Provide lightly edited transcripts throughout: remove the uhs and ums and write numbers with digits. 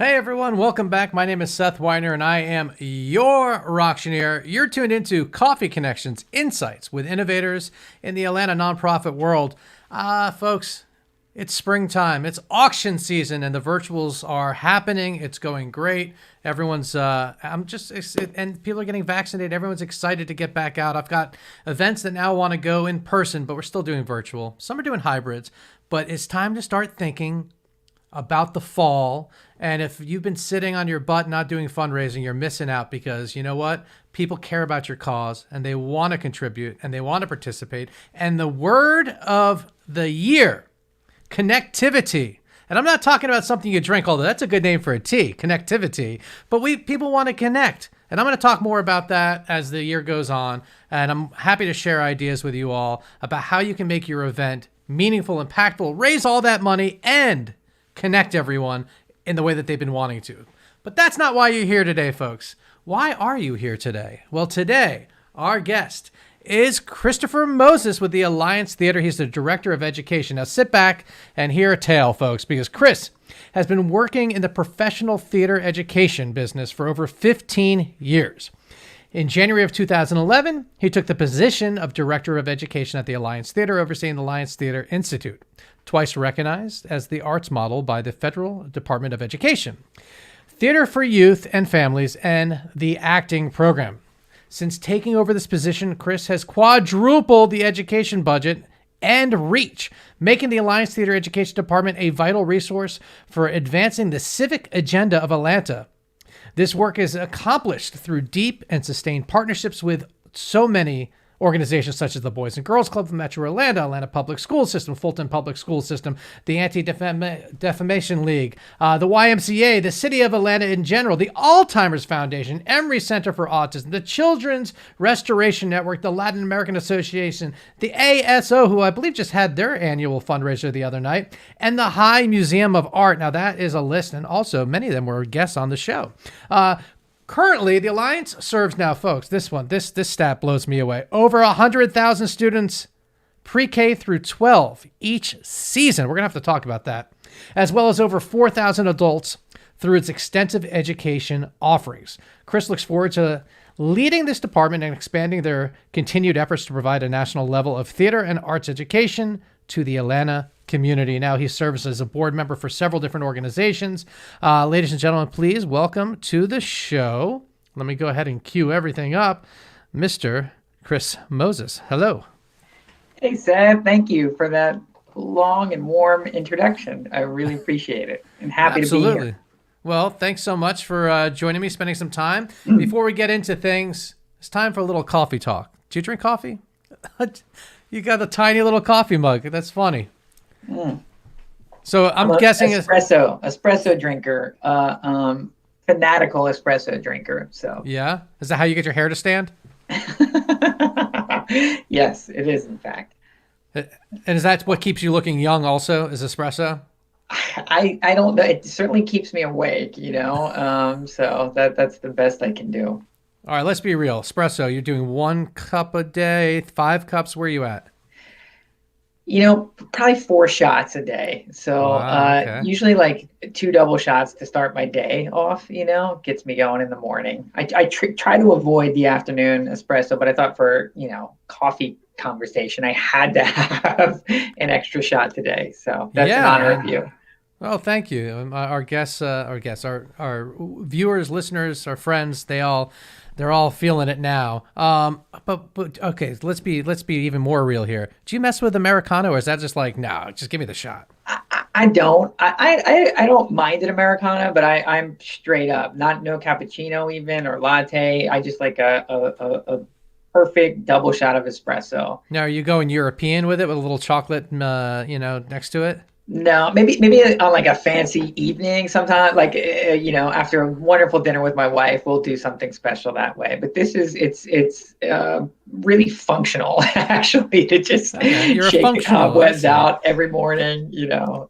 Hey everyone, welcome back. My name is Seth Weiner and I am your Rocktioneer. You're tuned into Coffee Connections Insights with Innovators in the Atlanta nonprofit world. Folks, it's springtime. It's auction season and the virtuals are happening. It's going great. Everyone's, and people are getting vaccinated. Everyone's excited to get back out. I've got events that now want to go in person, but we're still doing virtual. Some are doing hybrids, but it's time to start thinking about the fall. And if you've been sitting on your butt not doing fundraising, you're missing out, because you know what? People care about your cause and they want to contribute and they want to participate. And the word of the year, connectivity. And I'm not talking about something you drink, although that's a good name for a tea, connectivity. But people want to connect. And I'm going to talk more about that as the year goes on. And I'm happy to share ideas with you all about how you can make your event meaningful, impactful, raise all that money, and connect everyone in the way that they've been wanting to. But that's not why you're here today, folks. Why are you here today? Well, today, our guest is Christopher Moses with the Alliance Theatre. He's the Director of Education. Now sit back and hear a tale, folks, because Chris has been working in the professional theater education business for over 15 years. In January of 2011, he took the position of Director of Education at the Alliance Theatre, overseeing the Alliance Theatre Institute, twice recognized as the arts model by the Federal Department of Education, Theater for Youth and Families, and the acting program. Since taking over this position, Chris has quadrupled the education budget and reach, making the Alliance Theatre Education Department a vital resource for advancing the civic agenda of Atlanta. This work is accomplished through deep and sustained partnerships with so many organizations such as the Boys and Girls Club of Metro Atlanta, Atlanta Public School System, Fulton Public School System, the Anti-Defamation League, the YMCA, the City of Atlanta in general, the Alzheimer's Foundation, Emory Center for Autism, the Children's Restoration Network, the Latin American Association, the ASO, who I believe just had their annual fundraiser the other night, and the High Museum of Art. Now that is a list, and also many of them were guests on the show. Currently, the Alliance serves now, folks, this stat blows me away, over 100,000 students pre-K through 12 each season. We're going to have to talk about that, as well as over 4,000 adults through its extensive education offerings. Chris looks forward to leading this department and expanding their continued efforts to provide a national level of theater and arts education to the Atlanta community. Now he serves as a board member for several different organizations. Ladies and gentlemen, please welcome to the show. Let me go ahead and cue everything up. Mr. Chris Moses. Hello. Hey, Seth. Thank you for that long and warm introduction. I really appreciate it and happy Absolutely. to be here. Well, thanks so much for joining me, spending some time. Before we get into things, it's time for a little coffee talk. Do you drink coffee? You got a tiny little coffee mug. That's funny. So I'm guessing espresso drinker, fanatical espresso drinker. So yeah, is that how you get your hair to stand? Yes, it is in fact. And is that what keeps you looking young? Also, is espresso? I don't know. It certainly keeps me awake, so that's the best I can do. All right, let's be real. Espresso, you're doing 1 cup a day, 5 cups. Where are you at? Probably 4 shots a day. So okay. Usually like 2 double shots to start my day off, gets me going in the morning. I try to avoid the afternoon espresso, but I thought for, coffee conversation, I had to have an extra shot today. So that's an honor of you. Well, thank you. Our guests, our viewers, listeners, our friends, they're all feeling it now. But okay, let's be even more real here. Do you mess with Americano, or is that just like, no, just give me the shot? I don't. I don't mind an Americano, but I'm straight up, no cappuccino even or latte. I just like a perfect double shot of espresso. Now, are you going European with it with a little chocolate, next to it? No, maybe on like a fancy evening sometime, like, after a wonderful dinner with my wife, we'll do something special that way. But it's really functional, actually, to just shake the cobwebs out every morning,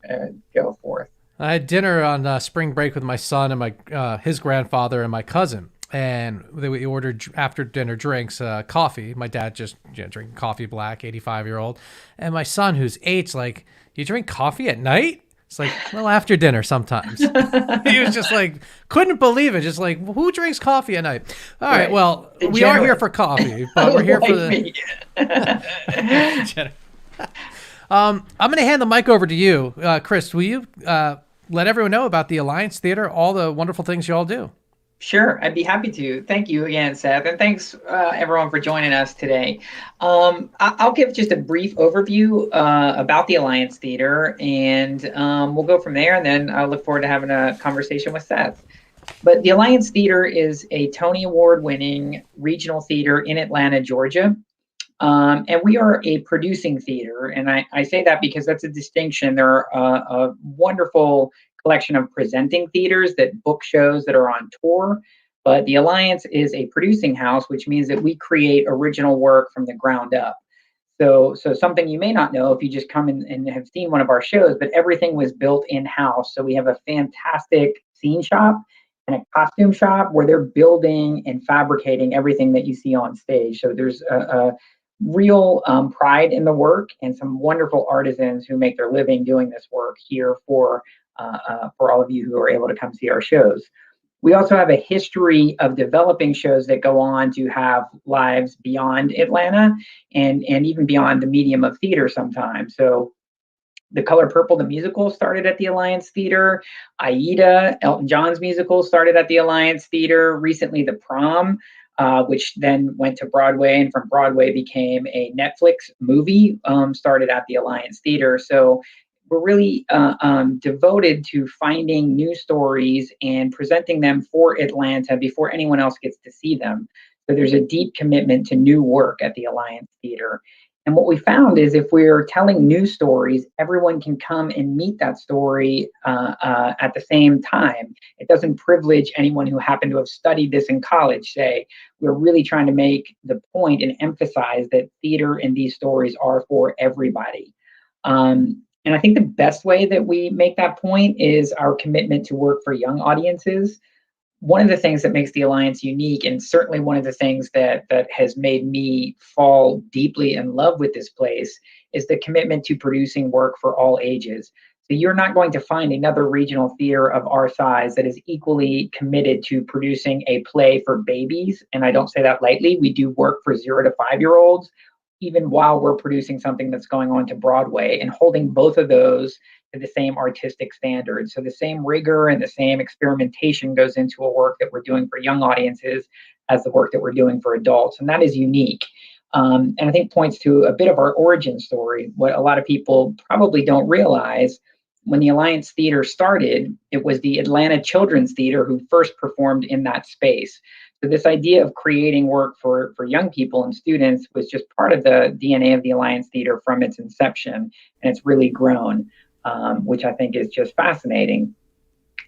and go forth. I had dinner on spring break with my son and his grandfather and my cousin. And we ordered after dinner drinks, coffee. My dad just drinking coffee black, 85-year-old. And my son, who's 8's like, you drink coffee at night? It's like, well, after dinner sometimes. He was just like, couldn't believe it. Just like, who drinks coffee at night? All right, well, we are here for coffee, but we're here for the. I'm going to hand the mic over to you, Chris. Will you let everyone know about the Alliance Theater, all the wonderful things you all do? Sure, I'd be happy to. Thank you again, Seth, and thanks everyone for joining us today. I'll give just a brief overview about the Alliance Theater, and we'll go from there, and then I look forward to having a conversation with Seth. But the Alliance Theater is a Tony Award-winning regional theater in Atlanta, Georgia. And we are a producing theater, and I say that because that's a distinction. There are a wonderful collection of presenting theaters that book shows that are on tour, but the Alliance is a producing house, which means that we create original work from the ground up. So something you may not know if you just come in and have seen one of our shows, but everything was built in-house. So we have a fantastic scene shop and a costume shop where they're building and fabricating everything that you see on stage. So there's a real pride in the work and some wonderful artisans who make their living doing this work here for all of you who are able to come see our shows. We also have a history of developing shows that go on to have lives beyond Atlanta and even beyond the medium of theater sometimes. So The Color Purple, the musical, started at the Alliance Theater. Aida, Elton John's musical, started at the Alliance Theater. Recently, The Prom, which then went to Broadway, and from Broadway became a Netflix movie, started at the Alliance Theater. So we're really devoted to finding new stories and presenting them for Atlanta before anyone else gets to see them. So there's a deep commitment to new work at the Alliance Theater. And what we found is if we're telling new stories, everyone can come and meet that story at the same time. It doesn't privilege anyone who happened to have studied this in college, say. We're really trying to make the point and emphasize that theater and these stories are for everybody. And I think the best way that we make that point is our commitment to work for young audiences. One of the things that makes the Alliance unique, and certainly one of the things that has made me fall deeply in love with this place, is the commitment to producing work for all ages. So you're not going to find another regional theater of our size that is equally committed to producing a play for babies. And I don't say that lightly. We do work for 0 to 5-year-olds, even while we're producing something that's going on to Broadway, and holding both of those to the same artistic standards. So the same rigor and the same experimentation goes into a work that we're doing for young audiences as the work that we're doing for adults. And that is unique. And I think points to a bit of our origin story. What a lot of people probably don't realize, when the Alliance Theater started, it was the Atlanta Children's Theater who first performed in that space. So this idea of creating work for young people and students was just part of the DNA of the Alliance Theater from its inception, and it's really grown, which I think is just fascinating.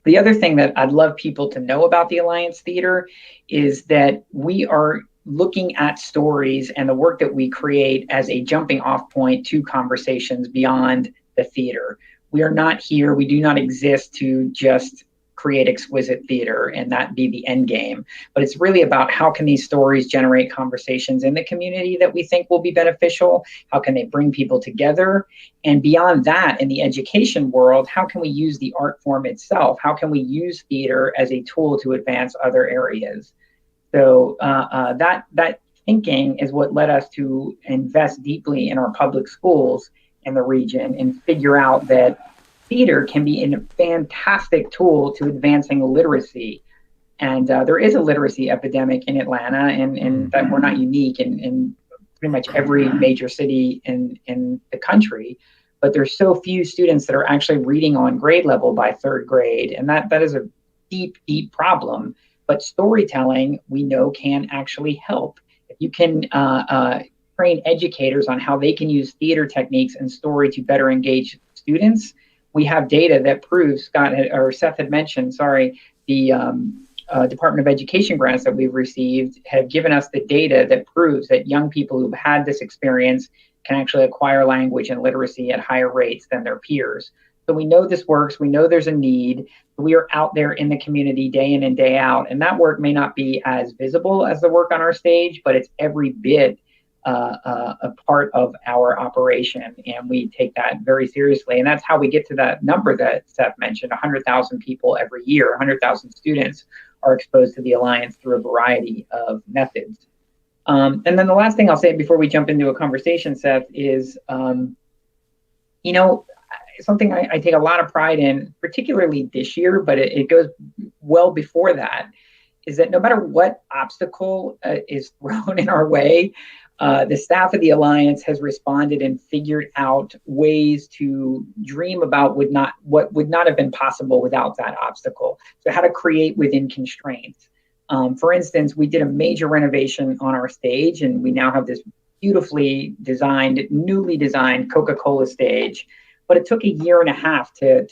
The other thing that I'd love people to know about the Alliance Theater is that we are looking at stories and the work that we create as a jumping off point to conversations beyond the theater. We are not here, we do not exist to just create exquisite theater and that be the end game. But it's really about how can these stories generate conversations in the community that we think will be beneficial? How can they bring people together? And beyond that, in the education world, how can we use the art form itself? How can we use theater as a tool to advance other areas? So that thinking is what led us to invest deeply in our public schools in the region and figure out that theater can be a fantastic tool to advancing literacy. And there is a literacy epidemic in Atlanta, and that we're not unique in pretty much every major city in the country. But there's so few students that are actually reading on grade level by 3rd grade. And that is a deep, deep problem. But storytelling, we know, can actually help. If you can train educators on how they can use theater techniques and story to better engage students, we have data that proves, Seth had mentioned, the Department of Education grants that we've received have given us the data that proves that young people who've had this experience can actually acquire language and literacy at higher rates than their peers. So we know this works. We know there's a need. We are out there in the community day in and day out. And that work may not be as visible as the work on our stage, but it's every bit a part of our operation, and we take that very seriously. And that's how we get to that number that Seth mentioned: 100,000 people every year, 100,000 students are exposed to the Alliance through a variety of methods. And then the last thing I'll say before we jump into a conversation, Seth, is something I take a lot of pride in, particularly this year, but it goes well before that, is that no matter what obstacle is thrown in our way, the staff of the Alliance has responded and figured out ways to dream about what would not have been possible without that obstacle. So how to create within constraints. For instance, we did a major renovation on our stage, and we now have this beautifully designed, newly designed Coca-Cola stage. But it took a year and a half to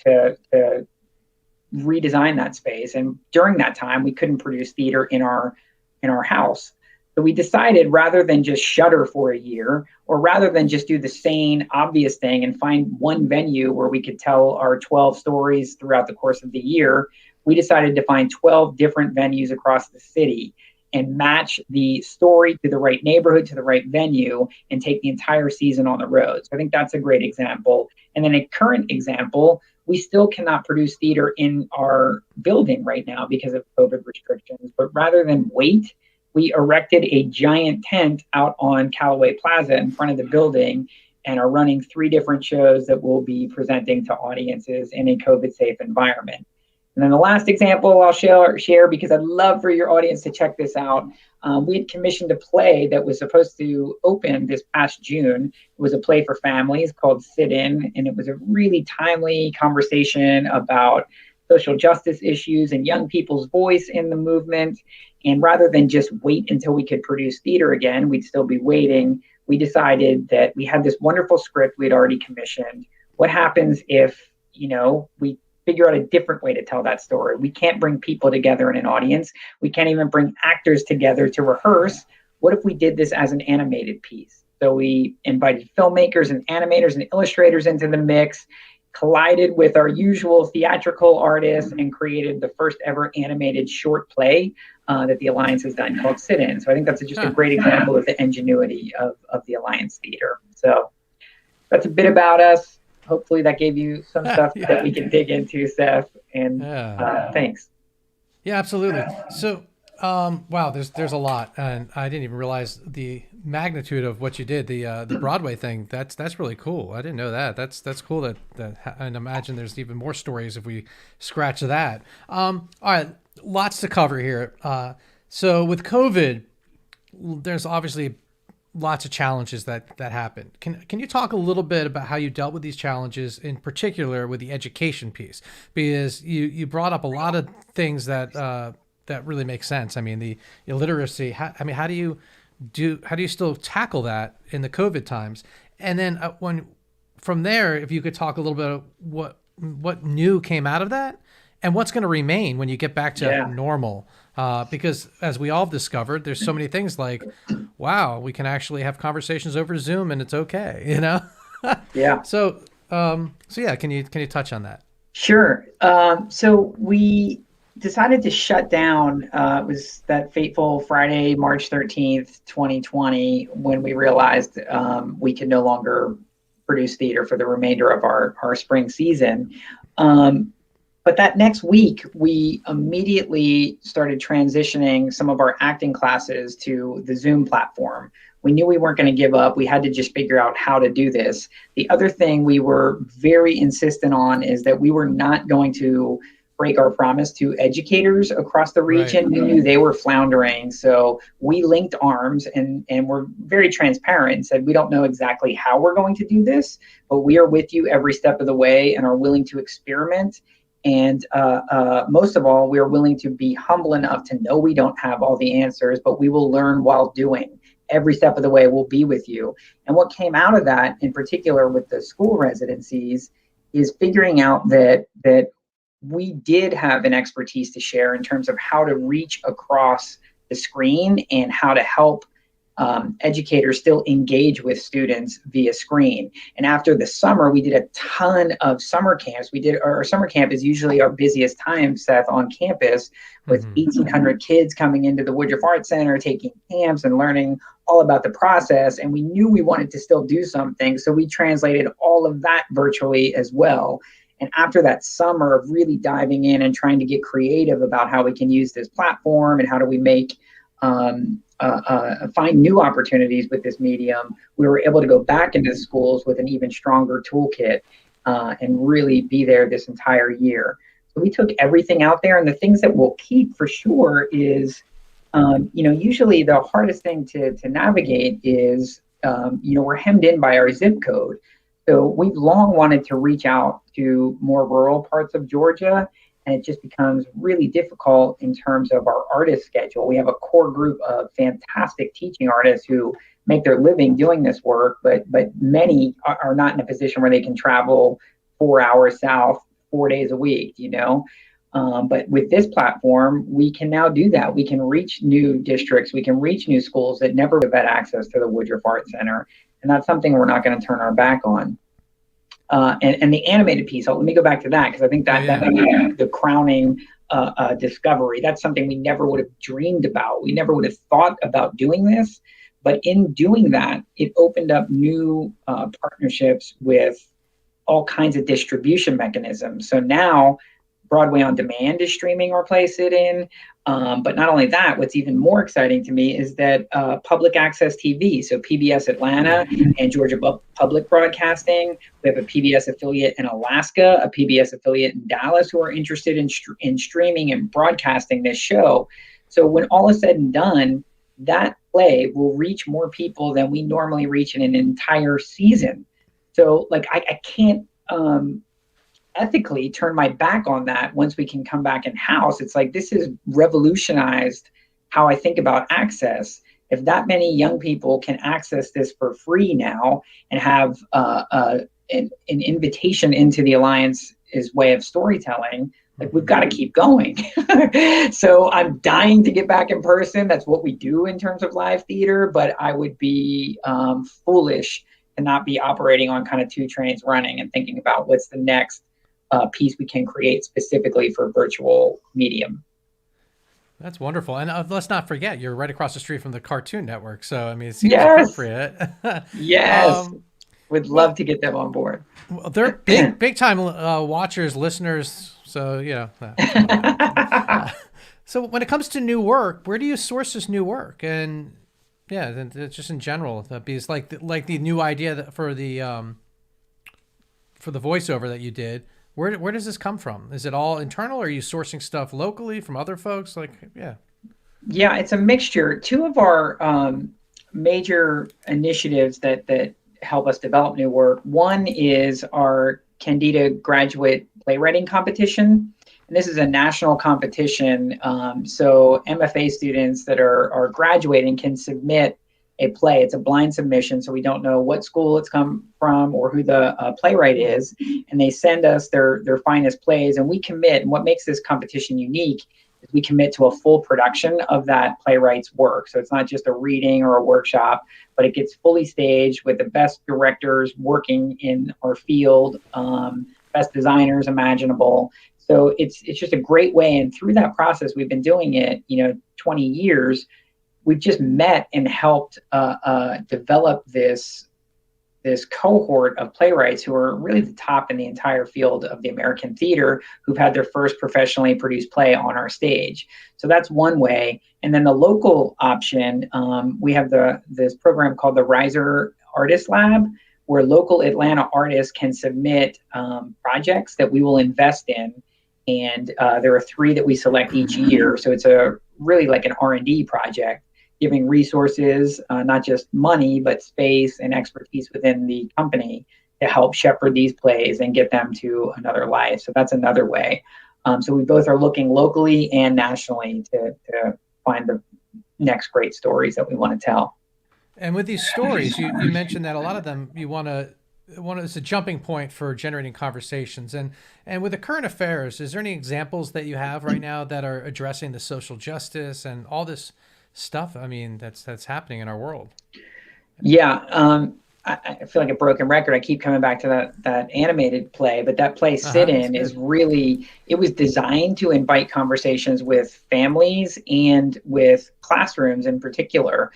redesign that space, and during that time, we couldn't produce theater in our house. So we decided, rather than just shutter for a year, or rather than just do the same obvious thing and find one venue where we could tell our 12 stories throughout the course of the year, we decided to find 12 different venues across the city and match the story to the right neighborhood, to the right venue, and take the entire season on the road. So I think that's a great example. And then a current example, we still cannot produce theater in our building right now because of COVID restrictions, but rather than wait, we erected a giant tent out on Callaway Plaza in front of the building and are running 3 different shows that we'll be presenting to audiences in a COVID-safe environment. And then the last example I'll share, because I'd love for your audience to check this out. We had commissioned a play that was supposed to open this past June. It was a play for families called Sit In, and it was a really timely conversation about social justice issues and young people's voice in the movement. And rather than just wait until we could produce theater again, we'd still be waiting. We decided that we had this wonderful script we'd already commissioned. What happens if, we figure out a different way to tell that story? We can't bring people together in an audience. We can't even bring actors together to rehearse. What if we did this as an animated piece? So we invited filmmakers and animators and illustrators into the mix, collided with our usual theatrical artists, and created the first ever animated short play that the Alliance has done called Sit In. So I think that's just a great example of the ingenuity of the Alliance Theater. So that's a bit about us. Hopefully that gave you some stuff that we can dig into, Seth. And thanks. Yeah, absolutely. So, wow, there's a lot, and I didn't even realize the magnitude of what you did. The Broadway thing. That's really cool. I didn't know that. That's cool. That and imagine there's even more stories if we scratch that. All right, lots to cover here. So with COVID, there's obviously lots of challenges that happen. Can you talk a little bit about how you dealt with these challenges, in particular with the education piece? Because you brought up a lot of things that really make sense. I mean, the illiteracy. How do you still tackle that in the COVID times? And then from there, if you could talk a little bit of what new came out of that, and what's going to remain when you get back to normal. Because as we all discovered, there's so many things like, wow, we can actually have conversations over Zoom and it's okay, Yeah. So yeah, can you touch on that? Sure. So we decided to shut down. It was that fateful Friday, March 13th, 2020, when we realized we could no longer produce theater for the remainder of our spring season. But that next week, we immediately started transitioning some of our acting classes to the Zoom platform. We knew we weren't going to give up. We had to just figure out how to do this. The other thing we were very insistent on is that we were not going to break our promise to educators across the region. Right. We knew they were floundering. So we linked arms and were very transparent and said, we don't know exactly how we're going to do this, but we are with you every step of the way and are willing to experiment. And most of all, we are willing to be humble enough to know we don't have all the answers, but we will learn while doing. Every step of the way, we'll be with you. And what came out of that, in particular with the school residencies, is figuring out that we did have an expertise to share in terms of how to reach across the screen and how to help educators still engage with students via screen. And after the summer, we did a ton of summer camps. Our summer camp is usually our busiest time, Seth, on campus, with 1,800 kids coming into the Woodruff Art Center, taking camps and learning all about the process. And we knew we wanted to still do something, so we translated all of that virtually as well. And after that summer of really diving in and trying to get creative about how we can use this platform and how do we make find new opportunities with this medium, we were able to go back into schools with an even stronger toolkit and really be there this entire year. So we took everything out there, and the things that we'll keep for sure is, usually the hardest thing to navigate is, we're hemmed in by our zip code. So we've long wanted to reach out to more rural parts of Georgia, and it just becomes really difficult in terms of our artist schedule. We have a core group of fantastic teaching artists who make their living doing this work, but many are not in a position where they can travel 4 hours south 4 days a week, But with this platform, we can now do that. We can reach new districts. We can reach new schools that never would have had access to the Woodruff Art Center. And that's something we're not going to turn our back on. And the animated piece, let me go back to that, because I think that may be the crowning discovery. That's something we never would have dreamed about. We never would have thought about doing this. But in doing that, it opened up new partnerships with all kinds of distribution mechanisms. So now Broadway On Demand is streaming our play Sit-In. But not only that, what's even more exciting to me is that public access TV, so PBS Atlanta and Georgia Public Broadcasting, we have a PBS affiliate in Alaska, a PBS affiliate in Dallas, who are interested in streaming and broadcasting this show. So when all is said and done, that play will reach more people than we normally reach in an entire season. So I can't ethically turn my back on that once we can come back in house. It's like, this has revolutionized how I think about access. If that many young people can access this for free now and have an invitation into the Alliance's way of storytelling, we've got to keep going. So I'm dying to get back in person. That's what we do in terms of live theater, but I would be foolish to not be operating on kind of two trains running and thinking about what's the next piece we can create specifically for virtual medium. That's wonderful. And let's not forget, you're right across the street from the Cartoon Network. So, I mean, it seems appropriate. Yes. Would love to get them on board. Well, they're big time watchers, listeners. So, so when it comes to new work, where do you source this new work? And just in general, because like the new idea for the voiceover that you did, where does this come from? Is it all internal, or are you sourcing stuff locally from other folks? Yeah, it's a mixture. Two of our major initiatives that help us develop new work. One is our Candida graduate playwriting competition. And this is a national competition. So MFA students that are graduating can submit a play. It's a blind submission, so we don't know what school it's come from or who the playwright is. And they send us their finest plays, and we commit. And what makes this competition unique is we commit to a full production of that playwright's work. So it's not just a reading or a workshop, but it gets fully staged with the best directors working in our field, best designers imaginable. So it's just a great way. And through that process, we've been doing it, 20 years. We've just met and helped develop this cohort of playwrights who are really the top in the entire field of the American theater, who've had their first professionally produced play on our stage. So that's one way. And then the local option, we have this program called the Riser Artist Lab, where local Atlanta artists can submit projects that we will invest in. And there are 3 that we select each year. So it's really like an R&D project, giving resources, not just money, but space and expertise within the company to help shepherd these plays and get them to another life. So that's another way. So we both are looking locally and nationally to find the next great stories that we want to tell. And with these stories, you mentioned that a lot of them it's a jumping point for generating conversations. And with the current affairs, is there any examples that you have right now that are addressing the social justice and all this stuff. I mean, that's happening in our world. Yeah, I feel like a broken record. I keep coming back to that animated play, but that play That's Sit-In is good. really, it was designed to invite conversations with families and with classrooms in particular,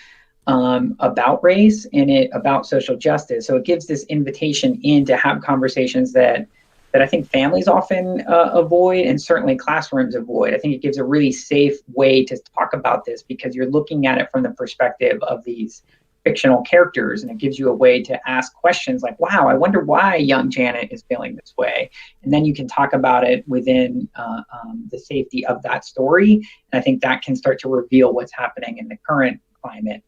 about race and about social justice. So it gives this invitation in to have conversations that I think families often avoid, and certainly classrooms avoid. I think it gives a really safe way to talk about this because you're looking at it from the perspective of these fictional characters, and it gives you a way to ask questions like, wow, I wonder why young Janet is feeling this way. And then you can talk about it within the safety of that story. And I think that can start to reveal what's happening in the current climate.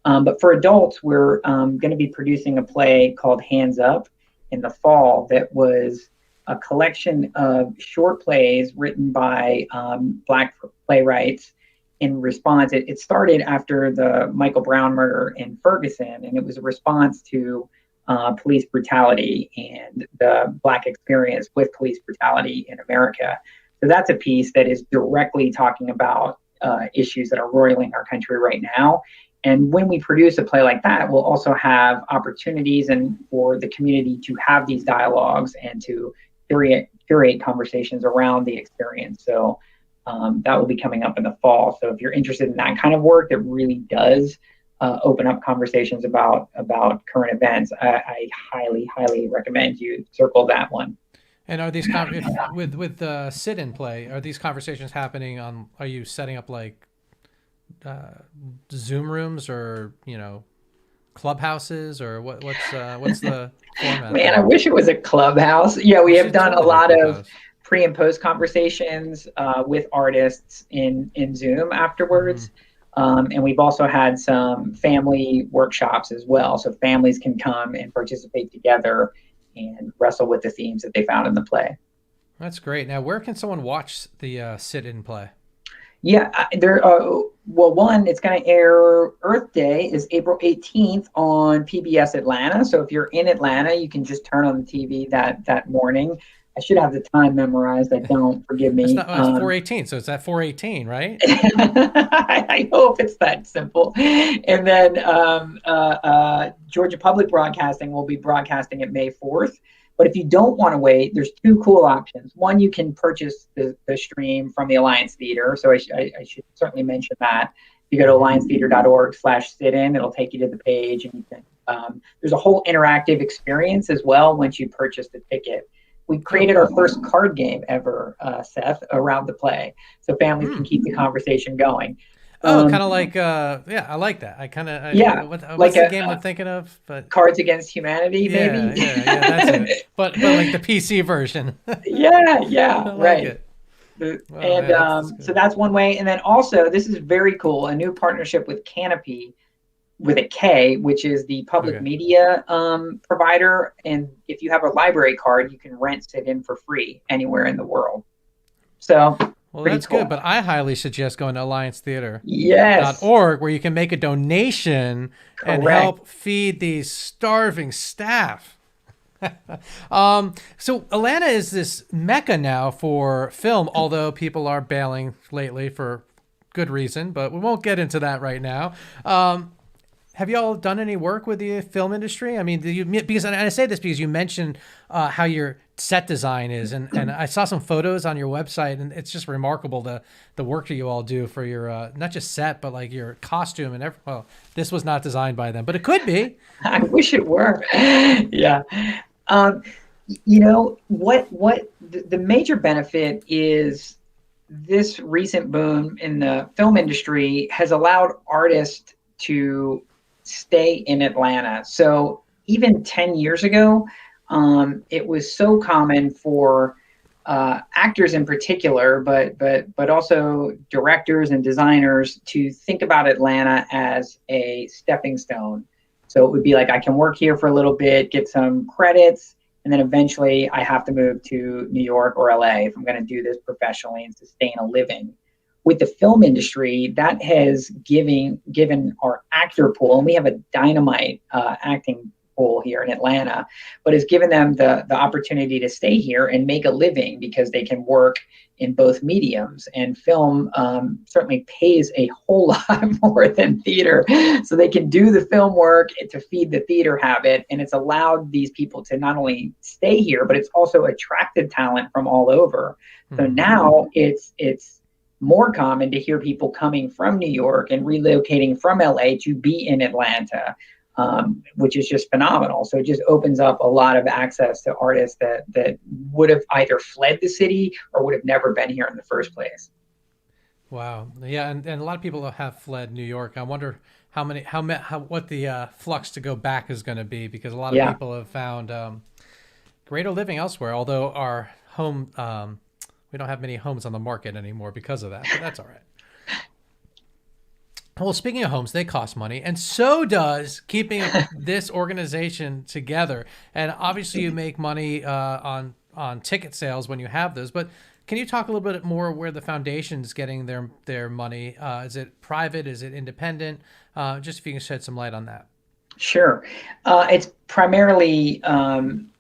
But for adults, we're going to be producing a play called Hands Up in the fall that was a collection of short plays written by Black playwrights in response. It started after the Michael Brown murder in Ferguson, and it was a response to police brutality and the Black experience with police brutality in America. So that's a piece that is directly talking about issues that are roiling our country right now. And when we produce a play like that, we'll also have opportunities and for the community to have these dialogues and to curate conversations around the experience. So that will be coming up in the fall. So if you're interested in that kind of work that really does open up conversations about current events, I highly recommend you circle that one. And are these with the sit-in play? Are these conversations happening on? Are you setting up like Zoom rooms or clubhouses or what's the format Man, I there? wish it was a clubhouse. Yeah, we You have should done a totally do a lot of clubhouse. pre and post conversations with artists in Zoom Hmm. afterwards. And we've also had some family workshops as well. So families can come and participate together and wrestle with the themes that they found in the play. That's great. Now, where can someone watch the sit-in play? Yeah, there. Well, one, it's going to air. Earth Day is April 18th on PBS Atlanta. So if you're in Atlanta, you can just turn on the TV that morning. I should have the time memorized. I don't. Forgive It's me. not. It's 418. So it's at 418, right? I hope it's that simple. And then Georgia Public Broadcasting will be broadcasting it May 4th. But if you don't want to wait, there's two cool options. One, you can purchase the stream from the Alliance Theater. So I should certainly mention that. You go to alliancetheater.org/sit-in. It'll take you to the page, and you can. There's a whole interactive experience as well once you purchase the ticket. We Oh, created our cool. first card game ever, Seth, around the play, so families can Hmm. keep the conversation going. Oh, kind Um, of like yeah, I like that. I kind of yeah, what's like the a, game I'm thinking of? But Cards Against Humanity, yeah, maybe. yeah, that's it. But like the PC version. Yeah, I like right. it. The- Oh And man, that's so good. that's one way. And then also, this is very cool, a new partnership with Canopy with a K, which is the public Okay. media provider. And if you have a library card, you can rent Sit-In for free anywhere in the world. So Well, pretty that's good, cool. but I highly suggest going to Yes, alliancetheater.org where you can make a donation and correct. help feed these starving staff. So Atlanta is this mecca now for film, although people are bailing lately for good reason, but we won't get into that right now. Have you all done any work with the film industry? I mean, do you because and I say this because you mentioned how your set design is, and I saw some photos on your website, and it's just remarkable the work that you all do for your not just set, but like your costume and every. Well, this was not designed by them, but it could be. I wish it were. Yeah. Um, you know what the major benefit is this recent boom in the film industry has allowed artists to stay in Atlanta. So even 10 years ago, it was so common for actors in particular, but also directors and designers to think about Atlanta as a stepping stone. So it would be like I can work here for a little bit, get some credits, and then eventually I have to move to New York or LA if I'm going to do this professionally and sustain a living. With the film industry, that has given our actor pool, and we have a dynamite acting pool here in Atlanta, but has given them the opportunity to stay here and make a living because they can work in both mediums. And film certainly pays a whole lot more than theater. So they can do the film work to feed the theater habit. And it's allowed these people to not only stay here, but it's also attracted talent from all over. So now it's more common to hear people coming from New York and relocating from LA to be in Atlanta, which is just phenomenal. So it just opens up a lot of access to artists that would have either fled the city or would have never been here in the first place. Wow. Yeah. And a lot of people have fled New York. I wonder what the flux to go back is going to be, because a lot of people have found greater living elsewhere, although our home, we don't have many homes on the market anymore because of that, but that's all right. Well, speaking of homes, they cost money, and so does keeping this organization together. And obviously, you make money on ticket sales when you have those. But can you talk a little bit more where the foundation's getting their money? Is it private? Is it independent? Just if you can shed some light on that. Sure, it's primarily.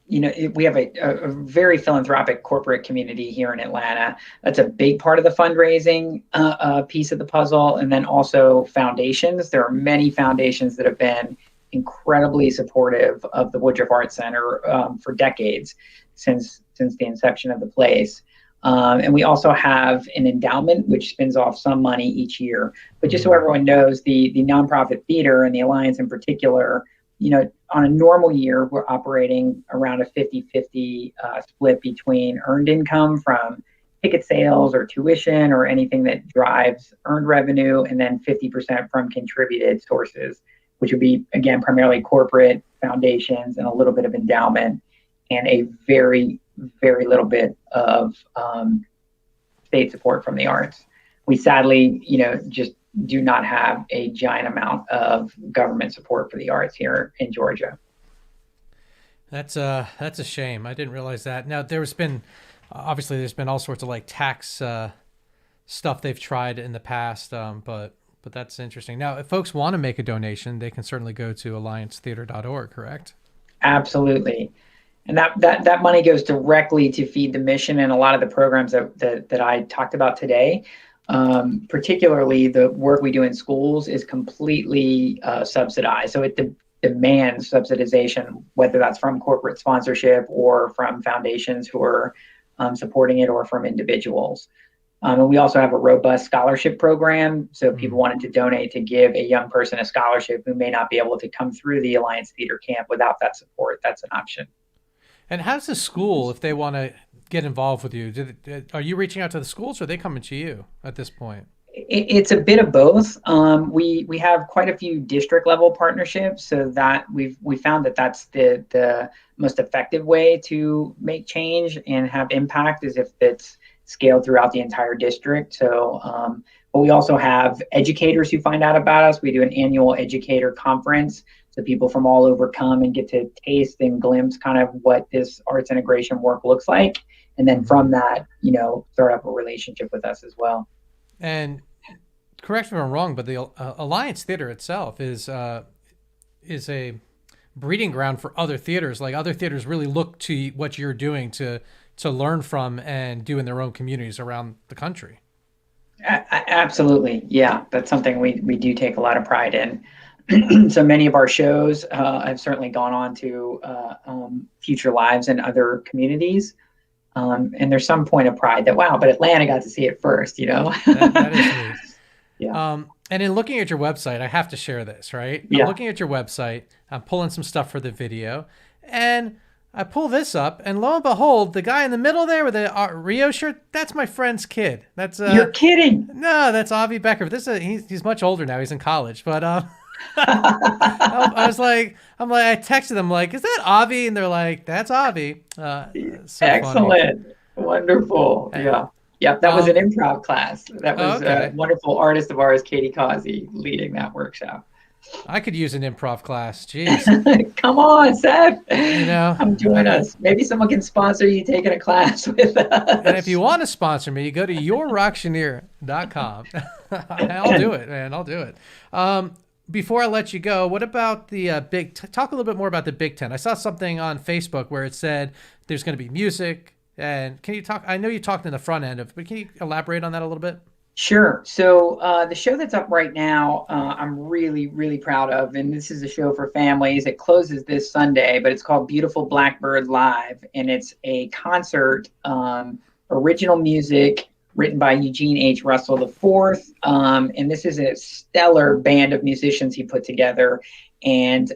We have a very philanthropic corporate community here in Atlanta. That's a big part of the fundraising piece of the puzzle. And then also foundations. There are many foundations that have been incredibly supportive of the Woodruff Arts Center for decades, since the inception of the place. And we also have an endowment, which spins off some money each year. But just so everyone knows, the nonprofit theater and the Alliance in particular, on a normal year, we're operating around a 50-50 split between earned income from ticket sales or tuition or anything that drives earned revenue, and then 50% from contributed sources, which would be, again, primarily corporate, foundations, and a little bit of endowment, and a very, very little bit of state support from the arts. We sadly, just do not have a giant amount of government support for the arts here in Georgia. That's a shame. I didn't realize that. Now, there's been all sorts of like tax stuff they've tried in the past, but that's interesting. Now, if folks want to make a donation, they can certainly go to alliancetheater.org, correct? Absolutely. And that money goes directly to feed the mission and a lot of the programs that I talked about today. Particularly the work we do in schools is completely subsidized. So it demands subsidization, whether that's from corporate sponsorship or from foundations who are supporting it, or from individuals. And we also have a robust scholarship program. So if people wanted to donate to give a young person a scholarship who may not be able to come through the Alliance Theater camp without that support, that's an option. And how's the school, if they want to get involved with you? Are you reaching out to the schools, or are they coming to you at this point? It's a bit of both. We have quite a few district level partnerships, so that we found that that's the most effective way to make change and have impact, is if it's scaled throughout the entire district. So, but we also have educators who find out about us. We do an annual educator conference, so people from all over come and get to taste and glimpse kind of what this arts integration work looks like. And then from that, start up a relationship with us as well. And correct me if I'm wrong, but the Alliance Theater itself is a breeding ground for other theaters. Like, other theaters really look to what you're doing to learn from and do in their own communities around the country. Absolutely. Yeah, that's something we do take a lot of pride in. So many of our shows have certainly gone on to future lives in other communities. And there's some point of pride that, wow, but Atlanta got to see it first, That is neat. Yeah. And in looking at your website, I have to share this, right? Yeah. I'm looking at your website, I'm pulling some stuff for the video, and I pull this up, and lo and behold, the guy in the middle there with the Rio shirt, that's my friend's kid. That's You're kidding. No, that's Avi Becker. He's much older now. He's in college, but I was like, I texted them like, is that Avi? And they're like, that's Avi. So excellent. Funny. Wonderful. Yeah. Yep. That was an improv class. That was okay. A wonderful artist of ours, Katie Causey, leading that workshop. I could use an improv class. Jeez. Come on, Seth. Come join us. Maybe someone can sponsor you taking a class with us. And if you want to sponsor me, you go to yourauctioneer.com. I'll do it, man. I'll do it. before I let you go, what about the talk a little bit more about the Big Tent. I saw something on Facebook where it said there's going to be music. And can you talk? I know you talked in the front end of, but can you elaborate on that a little bit? Sure. So the show that's up right now, I'm really, really proud of, and this is a show for families. It closes this Sunday, but it's called Beautiful Blackbird Live, and it's a concert, original music written by Eugene H. Russell IV, and this is a stellar band of musicians he put together, and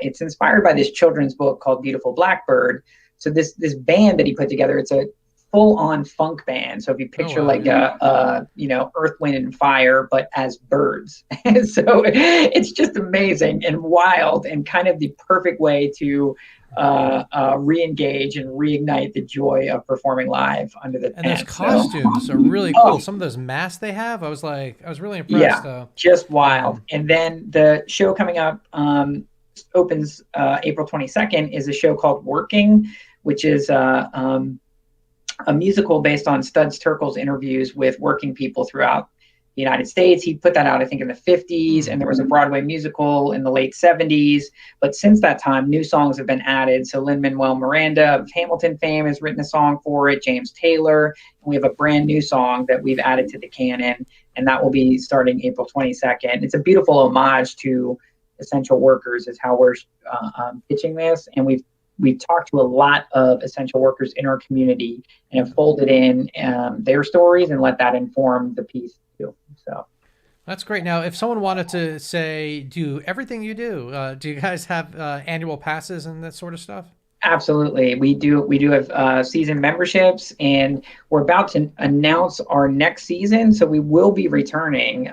it's inspired by this children's book called Beautiful Blackbird. So this band that he put together, it's a full-on funk band. So if you picture Earth, Wind, and Fire, but as birds. So it's just amazing and wild and kind of the perfect way to re-engage and reignite the joy of performing live under the tent. And those costumes are really cool. Some of those masks they have, I was really impressed. Yeah, just wild. And then the show coming up opens April 22nd is a show called Working, which is a musical based on Studs Terkel's interviews with working people throughout the United States. He put that out, I think, in the 50s, and there was a Broadway musical in the late 70s. But since that time, new songs have been added. So Lin-Manuel Miranda of Hamilton fame has written a song for it, James Taylor. And we have a brand new song that we've added to the canon, and that will be starting April 22nd. It's a beautiful homage to essential workers is how we're pitching this. And we've talked to a lot of essential workers in our community and have folded in their stories and let that inform the piece too. So that's great. Now, if someone wanted to say, do everything you do you guys have annual passes and that sort of stuff? Absolutely. We do have season memberships, and we're about to announce our next season. So we will be returning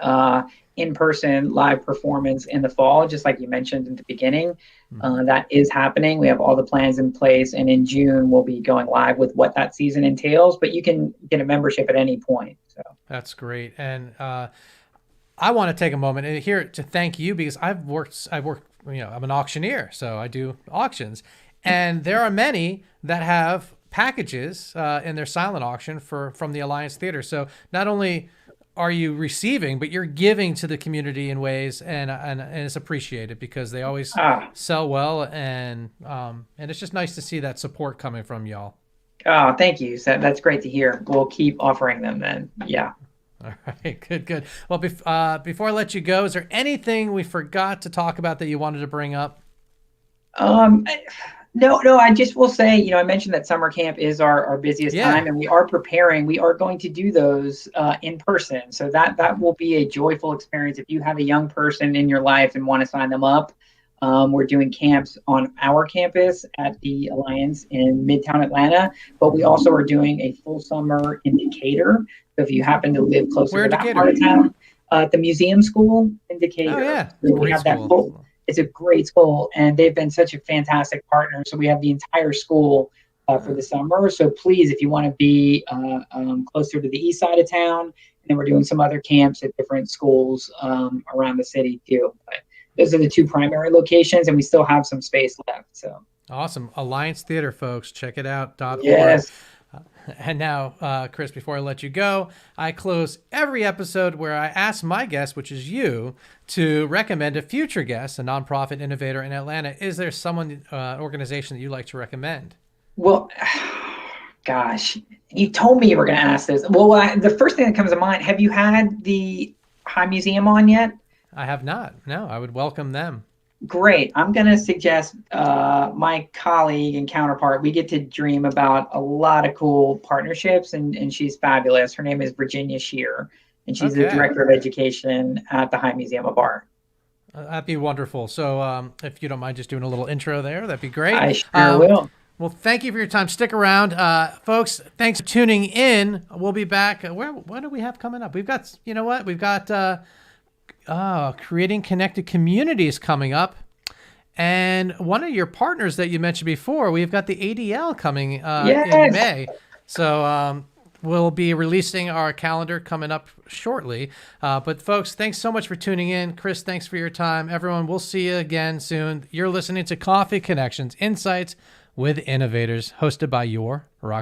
in-person live performance in the fall, just like you mentioned in the beginning. That is happening. We have all the plans in place, and in June we'll be going live with what that season entails, but you can get a membership at any point. So that's great. And I want to take a moment and here to thank you because I work, I'm an auctioneer, so I do auctions, and there are many that have packages in their silent auction from the Alliance Theater. So not only are you receiving, but you're giving to the community in ways, and it's appreciated because they always sell well, and it's just nice to see that support coming from y'all. Oh, thank you. So that's great to hear. We'll keep offering them then. Yeah. All right, good. Well, before I let you go, is there anything we forgot to talk about that you wanted to bring up? No, I just will say, I mentioned that summer camp is our busiest time, and we are preparing. We are going to do those in person. So that will be a joyful experience. If you have a young person in your life and want to sign them up, we're doing camps on our campus at the Alliance in Midtown Atlanta, but we also are doing a full summer in Decatur. So if you happen to live closer to that part of town, the museum school in Decatur. Oh, yeah. So we have that full. It's a great school, and they've been such a fantastic partner. So we have the entire school for the summer. So please, if you want to be closer to the east side of town, and then we're doing some other camps at different schools around the city too. But those are the two primary locations, and we still have some space left. So awesome. Alliance Theater, folks, check it out. Yes. And now, Chris, before I let you go, I close every episode where I ask my guest, which is you, to recommend a future guest, a nonprofit innovator in Atlanta. Is there someone, organization that you like to recommend? Well, gosh, you told me you were going to ask this. Well, the first thing that comes to mind, have you had the High Museum on yet? I have not. No, I would welcome them. Great. I'm going to suggest my colleague and counterpart. We get to dream about a lot of cool partnerships, and she's fabulous. Her name is Virginia Shear, and she's the director of education at the High Museum of Art. That'd be wonderful. So if you don't mind just doing a little intro there, that'd be great. I sure will. Well, thank you for your time. Stick around. Folks, thanks for tuning in. We'll be back. What do we have coming up? We've got, we've got Creating Connected Communities coming up. And one of your partners that you mentioned before, we've got the ADL coming in May. So we'll be releasing our calendar coming up shortly. But folks, thanks so much for tuning in. Chris, thanks for your time. Everyone, we'll see you again soon. You're listening to Coffee Connections, Insights with Innovators, hosted by your rock